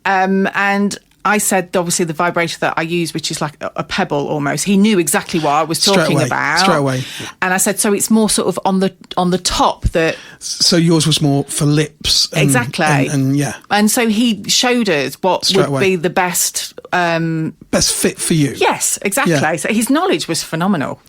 And I said, obviously, the vibrator that I use, which is like a pebble almost, he knew exactly what I was talking about. Straight away. And I said, so it's more sort of on the top that... So yours was more for lips. Exactly. And And so he showed us what would be the best... best fit for you. Yes, exactly. Yeah. So his knowledge was phenomenal.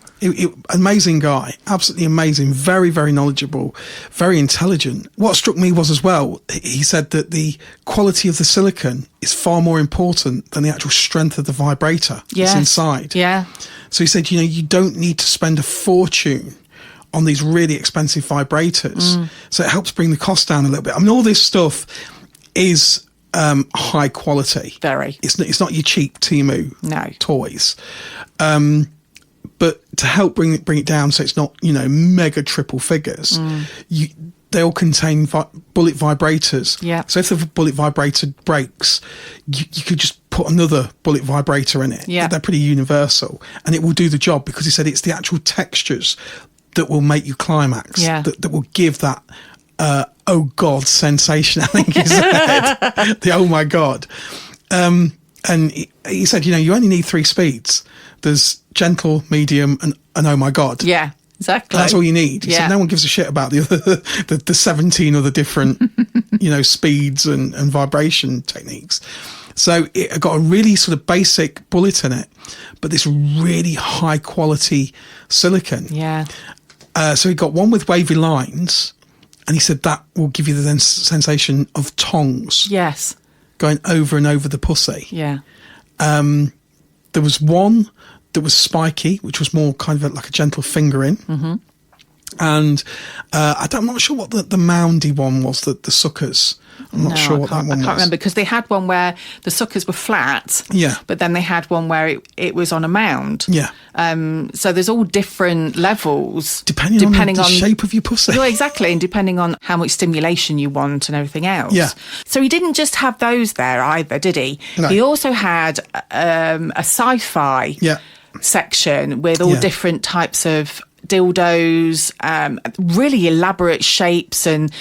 Amazing guy, absolutely amazing, very, very knowledgeable, very intelligent. What struck me was as well, he said that the quality of the silicone is far more important than the actual strength of the vibrator that's inside. Yeah. So he said, you don't need to spend a fortune on these really expensive vibrators. So it helps bring the cost down a little bit. I mean, all this stuff is high quality. Very. It's not your cheap Temu toys. But to help bring it down so it's not, mega triple figures, they all contain bullet vibrators. Yeah. So if the bullet vibrator breaks, you could just put another bullet vibrator in it. Yeah. They're pretty universal. And it will do the job because he said it's the actual textures that will make you climax, that will give that, oh God sensation, I think he said. The oh my God. And And he said, you only need 3 speeds. There's gentle, medium, and oh my God. Yeah, exactly. That's all you need. He Yeah. said, no one gives a shit about the 17 other different, speeds and vibration techniques. So it got a really sort of basic bullet in it, but this really high quality silicone. Yeah. So he got one with wavy lines, and he said that will give you the sensation of tongs. Yes. Going over and over the pussy. Yeah. There was one that was spiky, which was more kind of like a gentle fingering. Mm-hmm. And I'm not sure what the moundy one was, the suckers. I'm not sure what that one was. I can't remember, because they had one where the suckers were flat. Yeah. But then they had one where it was on a mound. Yeah. So there's all different levels. Depending on the shape of your pussy. Yeah, exactly. And depending on how much stimulation you want and everything else. Yeah. So he didn't just have those there either, did he? No. He also had a sci-fi section with all different types of dildos, really elaborate shapes and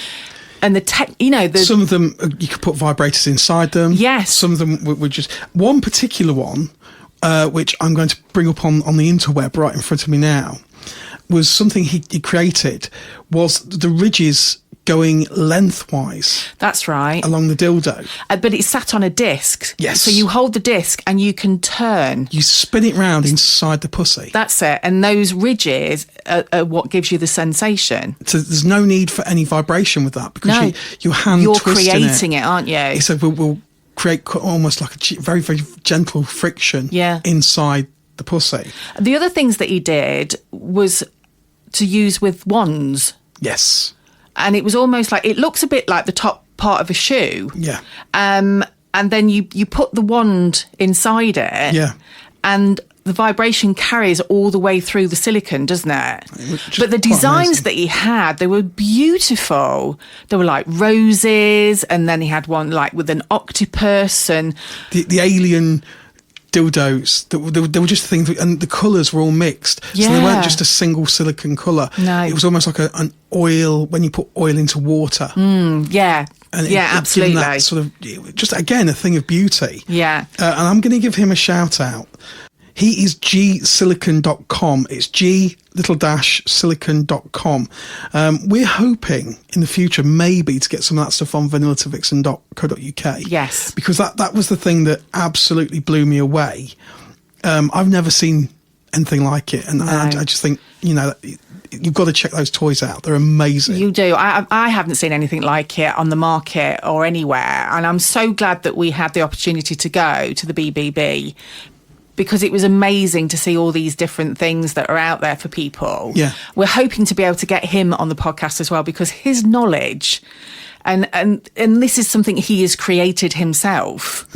the some of them you could put vibrators inside them. Yes. Some of them were just one particular one, which I'm going to bring up on the interweb right in front of me now, was something he created, was the ridges going lengthwise. That's right. Along the dildo. But it's sat on a disc. Yes. So you hold the disc and you can turn. You spin it round inside the pussy. That's it. And those ridges are what gives you the sensation. So there's no need for any vibration with that, because your hand You're twisting creating it, aren't you? He said we'll create almost like a very, very gentle friction inside the pussy. The other things that he did was to use with wands. Yes. And it was almost like, it looks a bit like the top part of a shoe. Yeah. And then you put the wand inside it. Yeah. And the vibration carries all the way through the silicone, doesn't it? But the designs that he had, they were beautiful. They were like roses, and then he had one like with an octopus and the alien dildos. They were just things, and the colours were all mixed. Yeah. So they weren't just a single silicone colour. No. It was almost like an oil, when you put oil into water. Yeah. And absolutely. That sort of, just again, a thing of beauty. Yeah. And I'm going to give him a shout out. He is gsilicon.com. It's g-silicon.com. We're hoping in the future maybe to get some of that stuff on vanillatoVixen.co.uk. Yes. Because that was the thing that absolutely blew me away. I've never seen anything like it. And No. I just think, you've got to check those toys out. They're amazing. You do. I haven't seen anything like it on the market or anywhere. And I'm so glad that we had the opportunity to go to the BBB, because it was amazing to see all these different things that are out there for people. Yeah. We're hoping to be able to get him on the podcast as well, because his knowledge, and this is something he has created himself,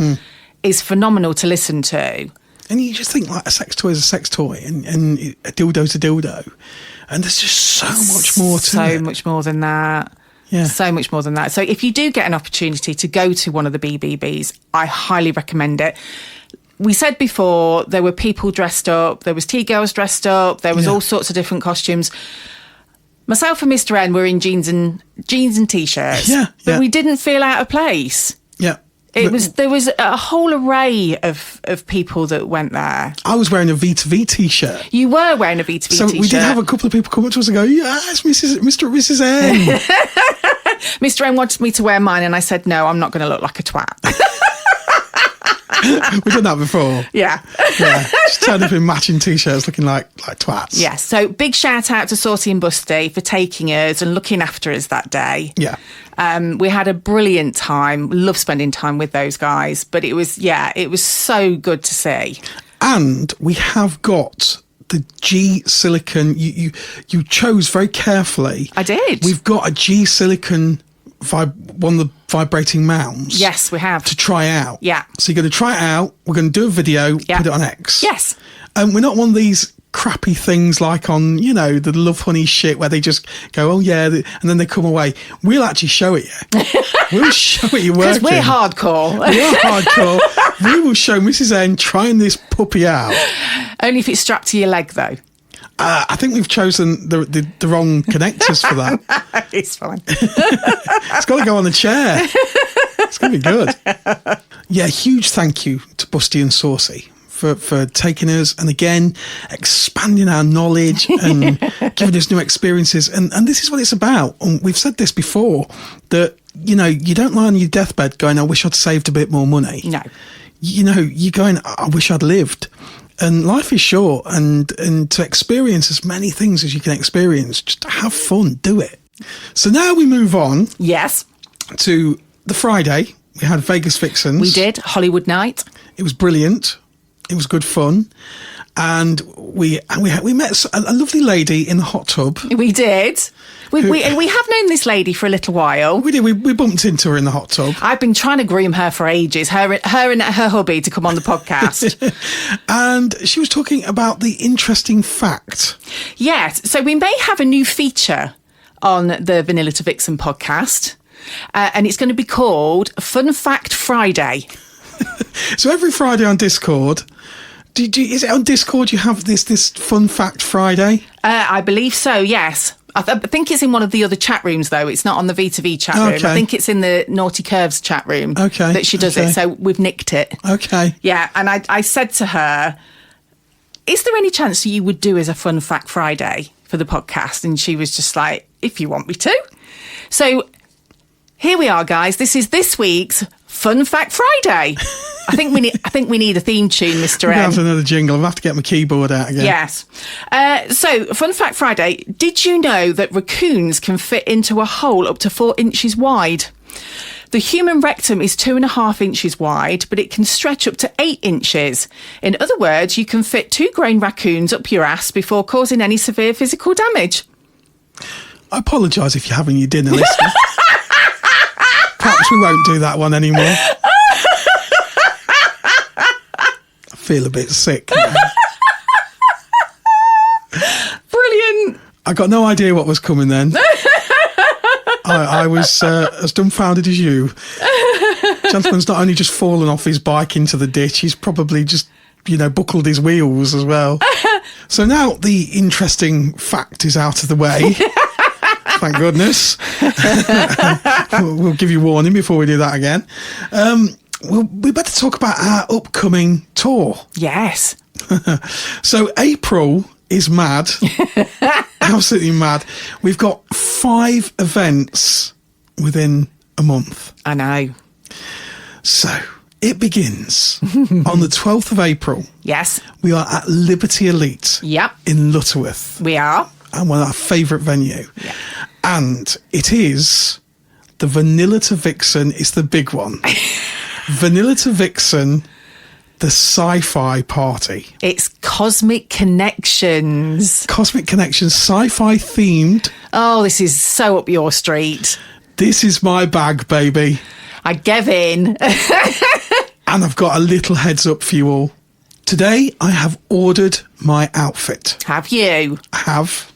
is phenomenal to listen to. And you just think like a sex toy is a sex toy, and a dildo's a dildo. And there's just so much more to it. So much more than that. Yeah. So much more than that. So if you do get an opportunity to go to one of the BBBs, I highly recommend it. We said before, there were people dressed up, there was T-girls dressed up, there was all sorts of different costumes. Myself and Mr. N were in jeans and T-shirts. Yeah, but we didn't feel out of place. Yeah. There was a whole array of people that went there. I was wearing a V2V T-shirt. You were wearing a V2V T-shirt. So we did have a couple of people come up to us and go, yeah, it's Mr. and Mrs. N. Mr. N wanted me to wear mine, and I said, no, I'm not going to look like a twat. We've done that before. Yeah. Just turned up in matching T-shirts looking like twats. Yeah, so big shout out to Saucy and Busty for taking us and looking after us that day. Yeah. We had a brilliant time. Love spending time with those guys. But it was so good to see. And we have got the G-Silicon. You chose very carefully. I did. We've got a G-Silicon one of the vibrating mounds. Yes, we have. To try out. Yeah. So you're going to try it out. We're going to do a video, put it on X. Yes. And we're not one of these crappy things like on, the Love Honey shit where they just go, oh yeah, and then they come away. We'll actually show it you. We'll show it you working. Because we're hardcore. We are hardcore. We will show Mrs. N trying this puppy out. Only if it's strapped to your leg, though. I think we've chosen the wrong connectors for that. It's fine. It's got to go on the chair. It's going to be good. Yeah, huge thank you to Busty and Saucy for taking us and again expanding our knowledge and giving us new experiences. And this is what it's about. And we've said this before, that, you know, you don't lie on your deathbed going, I wish I'd saved a bit more money. No. You know, you're going, I wish I'd lived. And life is short, and to experience as many things as you can experience, just have fun, do it. So now we move on. Yes. To the Friday. We had Vegas Vixens. We did. Hollywood night. It was brilliant. It was good fun. And we met a lovely lady in the hot tub. We did. We have known this lady for a little while. We did. We bumped into her in the hot tub. I've been trying to groom her for ages, her and her hubby, to come on the podcast. And she was talking about the interesting fact. Yes. So we may have a new feature on the Vanilla to Vixen podcast. And it's going to be called Fun Fact Friday. So every Friday on Discord, is it on Discord you have this Fun Fact Friday? I believe so, yes. I think it's in one of the other chat rooms, though. It's not on the V2V chat room. I think it's in the Naughty Curves chat room that she does it. So we've nicked it. Okay. Yeah, and I said to her, is there any chance you would do as a Fun Fact Friday for the podcast? And she was just like, if you want me to. So here we are, guys. This is this week's Fun Fact Friday. I think we need a theme tune, Mr. M. Have another jingle. I'll have to get my keyboard out again. Yes. So, Fun Fact Friday. Did you know that raccoons can fit into a hole up to 4 inches wide? The human rectum is 2.5 inches wide, but it can stretch up to 8 inches. In other words, you can fit 2 grown raccoons up your ass before causing any severe physical damage. I apologise if you're having your dinner, listener. Perhaps we won't do that one anymore. I feel a bit sick now. Brilliant. I got no idea what was coming then. I was as dumbfounded as you. Gentleman's not only just fallen off his bike into the ditch, he's probably just, buckled his wheels as well. So now the interesting fact is out of the way. Thank goodness. We'll give you warning before we do that again. We better talk about our upcoming tour. Yes. So April is mad. Absolutely mad. We've got 5 events within a month. I know. So it begins on the 12th of April. Yes. We are at Liberty Elite. Yep. In Lutterworth. We are. And one of our favourite venue. Yeah. And it is the Vanilla to Vixen is the big one. Vanilla to Vixen, the sci-fi party. It's Cosmic Connections. Cosmic Connections, sci-fi themed. Oh, this is so up your street. This is my bag, baby. I gave in. And I've got a little heads up for you all. Today, I have ordered my outfit. Have you? I have.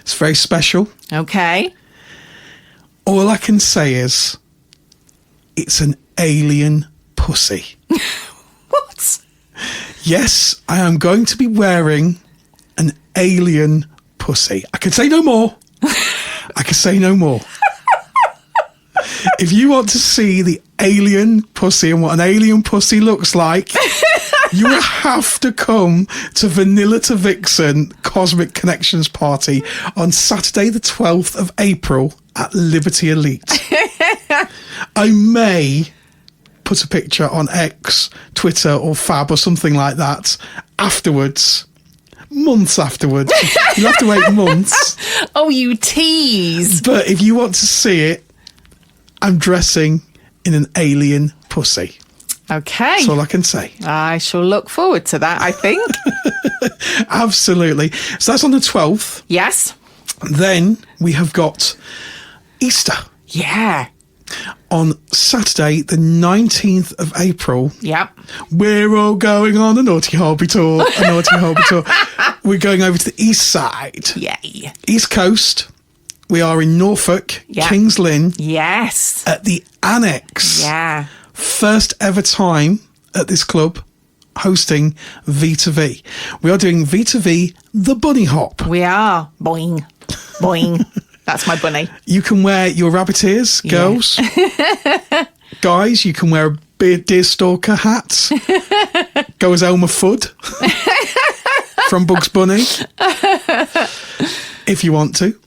It's very special. Okay. All I can say is, it's an alien pussy. What? Yes, I am going to be wearing an alien pussy. I can say no more. I can say no more. If you want to see the alien pussy and what an alien pussy looks like, you will have to come to Vanilla to Vixen Cosmic Connections Party on Saturday the 12th of April at Liberty Elite. I may put a picture on X, Twitter or Fab or something like that afterwards. Months afterwards. You'll have to wait months. Oh, you tease. But if you want to see it, I'm dressing in an alien pussy. Okay. That's all I can say. I shall look forward to that, I think. Absolutely. So that's on the 12th. Yes. Then we have got Easter. Yeah. On Saturday, the 19th of April. Yep. We're all going on a Naughty Hobby tour. We're going over to the east side. Yay. East Coast. We are in Norfolk, yep. Kings Lynn. Yes. At the Annex. Yeah. First ever time at this club hosting V2V. We are doing V2V the bunny hop. We are. Boing. Boing. That's my bunny. You can wear your rabbit ears, girls. Guys, you can wear a deerstalker hat. Go as Elmer Fudd from Bugs Bunny, if you want to.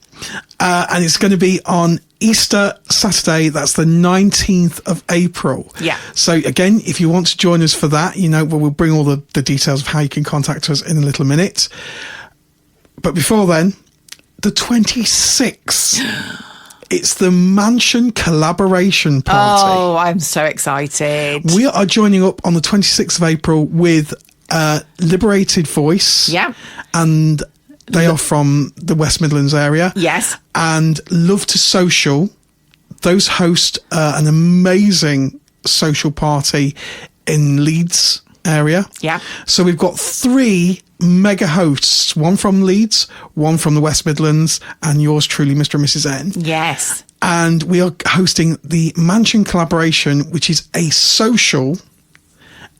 And it's going to be on Easter Saturday. That's the 19th of April. Yeah. So again, if you want to join us for that, we'll bring all the details of how you can contact us in a little minute. But before then, the 26th, it's the Mansion Collaboration Party. Oh, I'm so excited. We are joining up on the 26th of April with Liberated Voice. Yeah. And they are from the West Midlands area. Yes. And Love to Social. Those host an amazing social party in Leeds area. Yeah. So we've got 3 mega hosts, one from Leeds, one from the West Midlands, and yours truly, Mr. and Mrs. N. Yes. And we are hosting the Mansion Collaboration, which is a social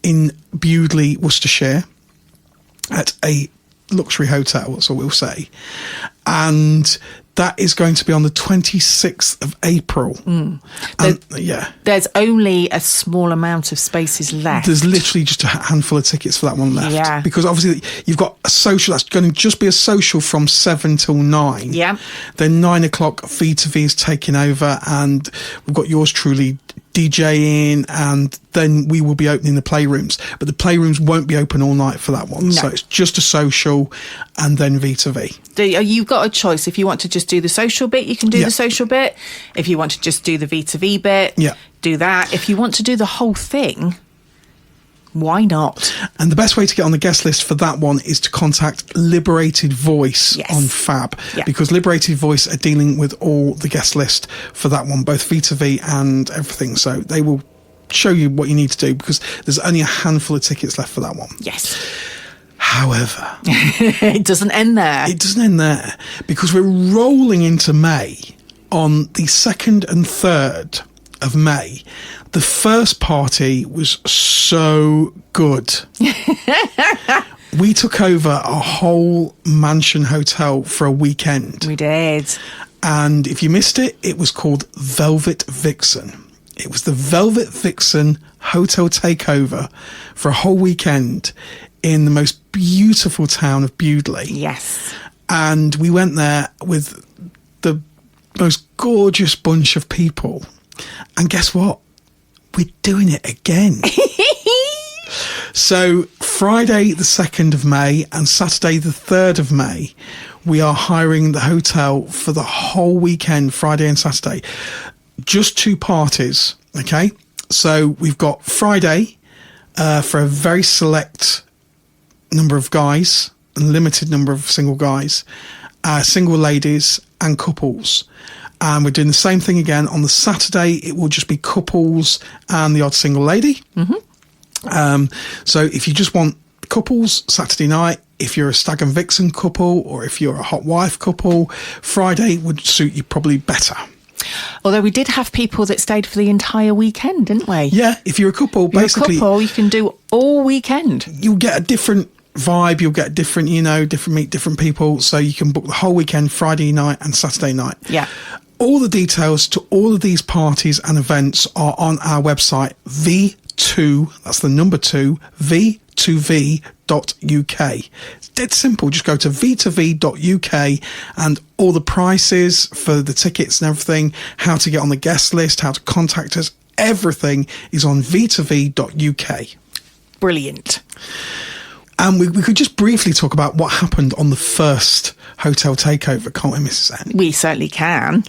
in Bewdley, Worcestershire, at a luxury hotel, that's all we'll say. And that is going to be on the 26th of April. There's only a small amount of spaces left. There's literally just a handful of tickets for that one left. Yeah. Because obviously you've got a social, that's going to just be a social from 7 till 9. Yeah. Then 9 o'clock, V2V is taking over, and we've got yours truly DJing, and then we will be opening the playrooms. But the playrooms won't be open all night for that one. No. So it's just a social and then V2V. You've got a choice. If you want to just do the social bit, you can do the social bit. If you want to just do the V2V bit, do that. If you want to do the whole thing, why not? And the best way to get on the guest list for that one is to contact Liberated Voice on Fab, because Liberated Voice are dealing with all the guest list for that one, both V2V and everything. So they will show you what you need to do, because there's only a handful of tickets left for that one. Yes. However, it doesn't end there. It doesn't end there, because we're rolling into May on the 2nd and 3rd of May. The first party was so good. We took over a whole mansion hotel for a weekend. We did. And if you missed it, it was called Velvet Vixen. It was the Velvet Vixen hotel takeover for a whole weekend in the most beautiful town of Bewdley. Yes. And we went there with the most gorgeous bunch of people. And guess what? We're doing it again. So Friday the 2nd of May and Saturday the 3rd of May, we are hiring the hotel for the whole weekend, Friday and Saturday. Just 2 parties, okay? So we've got Friday for a very select number of guys, a limited number of single guys, single ladies and couples. And we're doing the same thing again on the Saturday. It will just be couples and the odd single lady. Mm-hmm. So if you just want couples, Saturday night. If you're a stag and vixen couple, or if you're a hot wife couple, Friday would suit you probably better. Although we did have people that stayed for the entire weekend, didn't we? Yeah, if you're a couple, basically... You're a couple, you can do all weekend. You'll get a different vibe, you'll get different, meet different people, so you can book the whole weekend, Friday night and Saturday night. Yeah. All the details to all of these parties and events are on our website, V2, that's the number 2, V2V.uk. It's dead simple. Just go to V2V.uk and all the prices for the tickets and everything, how to get on the guest list, how to contact us, everything is on V2V.uk. Brilliant. And we could just briefly talk about what happened on the first hotel takeover, can't we, Mrs. N? We certainly can.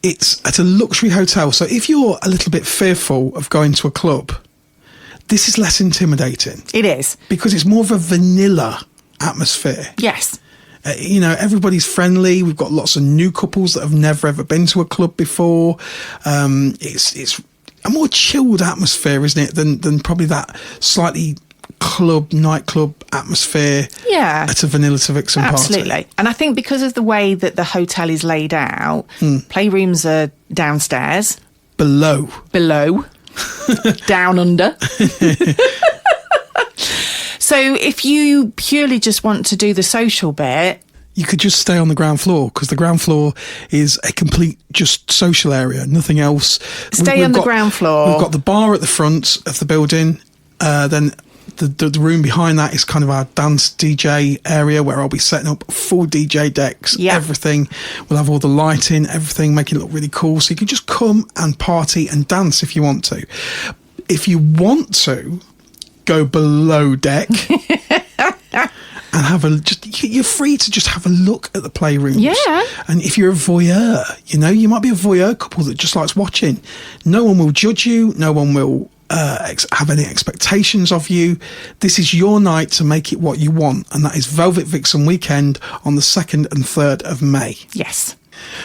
It's at a luxury hotel, so if you're a little bit fearful of going to a club, this is less intimidating. It is. Because it's more of a vanilla atmosphere. Yes. Everybody's friendly. We've got lots of new couples that have never ever been to a club before. It's a more chilled atmosphere, isn't it, than probably that slightly nightclub atmosphere at a Vanilla to Vixen party. Absolutely. And I think because of the way that the hotel is laid out, playrooms are downstairs. Below. Down under. So if you purely just want to do the social bit, you could just stay on the ground floor, because the ground floor is a complete just social area, nothing else. Stay on the ground floor. We've got the bar at the front of the building. Then the room behind that is kind of our dance DJ area, where I'll be setting up full DJ decks, everything. We'll have all the lighting, everything, making it look really cool. So you can just come and party and dance if you want to. If you want to go below deck and have you're free to just have a look at the playrooms. Yeah. And if you're a voyeur, you might be a voyeur couple that just likes watching. No one will judge you. No one will have any expectations of you. This is your night to make it what you want, and that is Velvet Vixen Weekend on the 2nd and 3rd of May. Yes.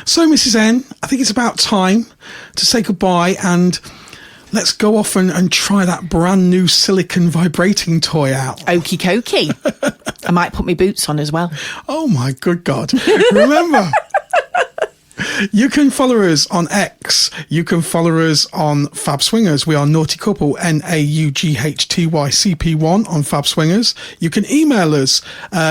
So, Mrs. N, I think it's about time to say goodbye, and let's go off and try that brand new silicone vibrating toy out. Okie dokie. I might put my boots on as well. Oh my good God. Remember, you can follow us on X. You can follow us on Fab Swingers. We are Naughty Couple, NAUGHTYCP1 on Fab Swingers. You can email us.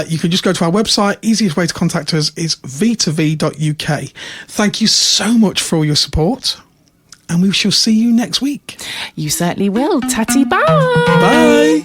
You can just go to our website. Easiest way to contact us is v2v.uk. Thank you so much for all your support, and we shall see you next week. You certainly will. Tatty bye. Bye.